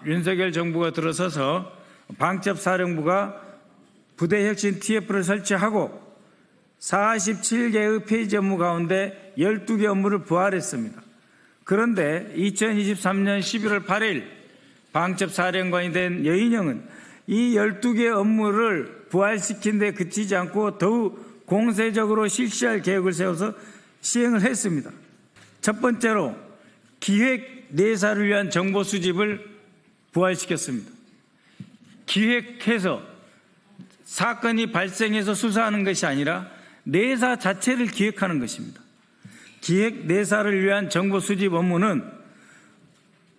윤석열 정부가 들어서서 방첩사령부가 부대혁신 TF를 설치하고 47개의 페이지 업무 가운데 12개 업무를 부활했습니다. 그런데 2023년 11월 8일 방첩사령관이 된 여인영은 이 12개 업무를 부활시킨 데 그치지 않고 더욱 공세적으로 실시할 계획을 세워서 시행을 했습니다. 첫 번째로 기획 내사를 위한 정보 수집을 부활시켰습니다. 기획해서 사건이 발생해서 수사하는 것이 아니라 내사 자체를 기획하는 것입니다. 기획 내사를 위한 정보 수집 업무는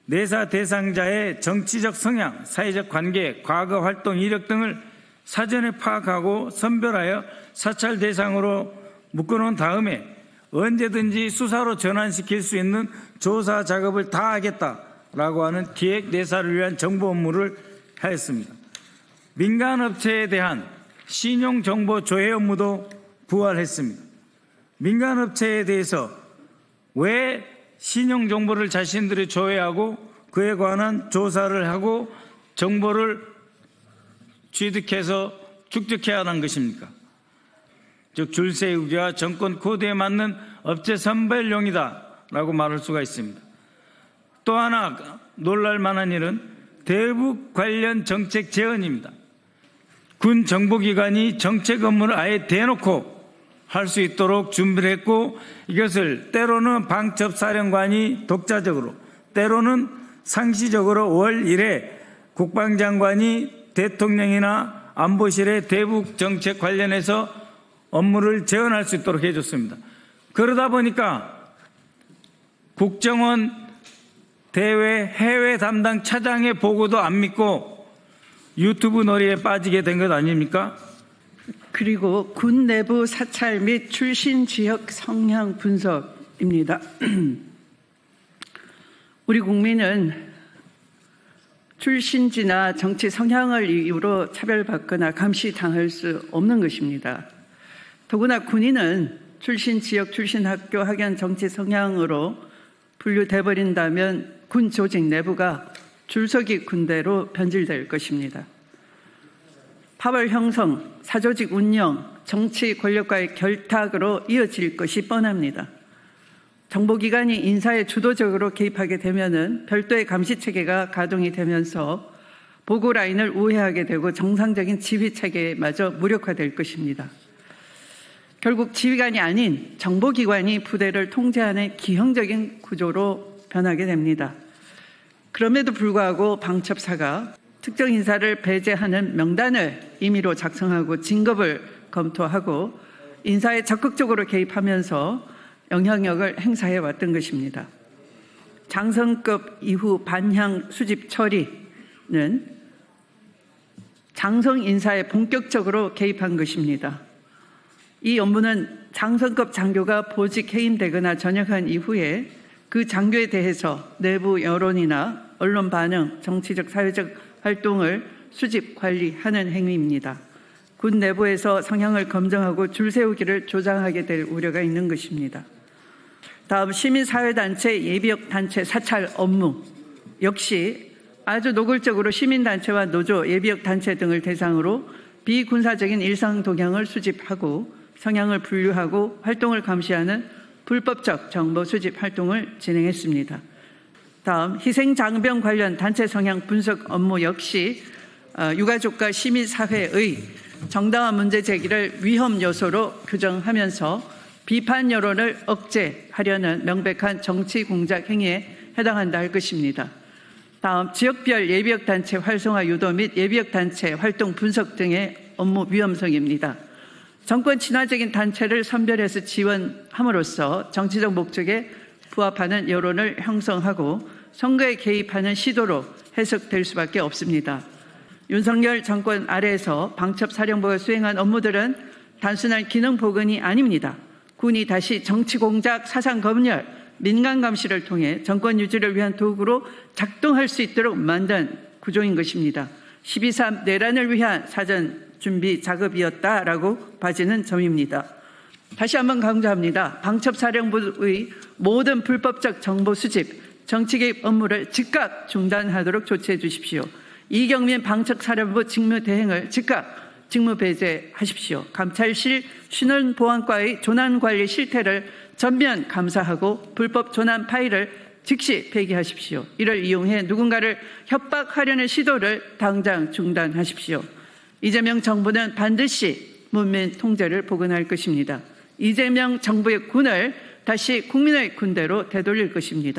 내사 대상자의 정치적 성향, 사회적 관계, 과거 활동 이력 등을 사전에 파악하고 선별하여 사찰 대상으로 묶어놓은 다음에 언제든지 수사로 전환시킬 수 있는 조사 작업을 다 하겠다라고 하는 기획 내사를 위한 정보 업무를 하였습니다. 민간업체에 대한 신용정보 조회 업무도 부활했습니다. 민간업체에 대해서 왜 신용정보를 자신들이 조회하고 그에 관한 조사를 하고 정보를 취득해서 축적해야 하는 것입니까? 즉 줄세우기와 정권 코드에 맞는 업체 선별용이다라고 말할 수가 있습니다. 또 하나 놀랄 만한 일은 대북 관련 정책 제언입니다. 군 정보기관이 정책 업무를 아예 대놓고 할 수 있도록 준비를 했고 이것을 때로는 방첩사령관이 독자적으로 때로는 상시적으로 월 1회 국방장관이 대통령이나 안보실의 대북 정책 관련해서 업무를 제언할 수 있도록 해줬습니다. 그러다 보니까 국정원 대외 해외 담당 차장의 보고도 안 믿고 유튜브 놀이에 빠지게 된 것 아닙니까? 그리고 군 내부 사찰 및 출신 지역 성향 분석입니다. 우리 국민은 출신지나 정치 성향을 이유로 차별받거나 감시당할 수 없는 것입니다. 더구나 군인은 출신 지역, 출신 학교, 학연, 정치 성향으로 분류돼 버린다면 군 조직 내부가 줄서기 군대로 변질될 것입니다. 파벌 형성, 사조직 운영, 정치 권력과의 결탁으로 이어질 것이 뻔합니다. 정보기관이 인사에 주도적으로 개입하게 되면은 별도의 감시체계가 가동이 되면서 보고라인을 우회하게 되고 정상적인 지휘체계마저 무력화될 것입니다. 결국 지휘관이 아닌 정보기관이 부대를 통제하는 기형적인 구조로 변하게 됩니다. 그럼에도 불구하고 방첩사가 특정 인사를 배제하는 명단을 임의로 작성하고 진급을 검토하고 인사에 적극적으로 개입하면서 영향력을 행사해 왔던 것입니다. 장성급 이후 반향 수집 처리는 장성 인사에 본격적으로 개입한 것입니다. 이 업무는 장성급 장교가 보직 해임되거나 전역한 이후에 그 장교에 대해서 내부 여론이나 언론 반응, 정치적, 사회적 활동을 수집, 관리하는 행위입니다. 군 내부에서 성향을 검증하고 줄세우기를 조장하게 될 우려가 있는 것입니다. 다음 시민사회단체, 예비역단체 사찰 업무 역시 아주 노골적으로 시민단체와 노조, 예비역단체 등을 대상으로 비군사적인 일상 동향을 수집하고 성향을 분류하고 활동을 감시하는 불법적 정보 수집 활동을 진행했습니다. 다음 희생장병 관련 단체 성향 분석 업무 역시 유가족과 시민사회의 정당한 문제 제기를 위험 요소로 규정하면서 비판 여론을 억제하려는 명백한 정치 공작 행위에 해당한다 할 것입니다. 다음 지역별 예비역단체 활성화 유도 및 예비역단체 활동 분석 등의 업무 위험성입니다. 정권 친화적인 단체를 선별해서 지원함으로써 정치적 목적에 부합하는 여론을 형성하고 선거에 개입하는 시도로 해석될 수밖에 없습니다. 윤석열 정권 아래에서 방첩사령부가 수행한 업무들은 단순한 기능 보건이 아닙니다. 군이 다시 정치 공작, 사상 검열, 민간 감시를 통해 정권 유지를 위한 도구로 작동할 수 있도록 만든 구조인 것입니다. 12.3 내란을 위한 사전 준비 작업이었다라고 봐지는 점입니다. 다시 한번 강조합니다. 방첩사령부의 모든 불법적 정보 수집, 정치 개입 업무를 즉각 중단하도록 조치해 주십시오. 이경민 방책사령부 직무 대행을 즉각 직무 배제하십시오. 감찰실 신원보안과의 조난관리 실태를 전면 감사하고 불법 조난 파일을 즉시 폐기하십시오. 이를 이용해 누군가를 협박하려는 시도를 당장 중단하십시오. 이재명 정부는 반드시 문민 통제를 복원할 것입니다. 이재명 정부의 군을 다시 국민의 군대로 되돌릴 것입니다.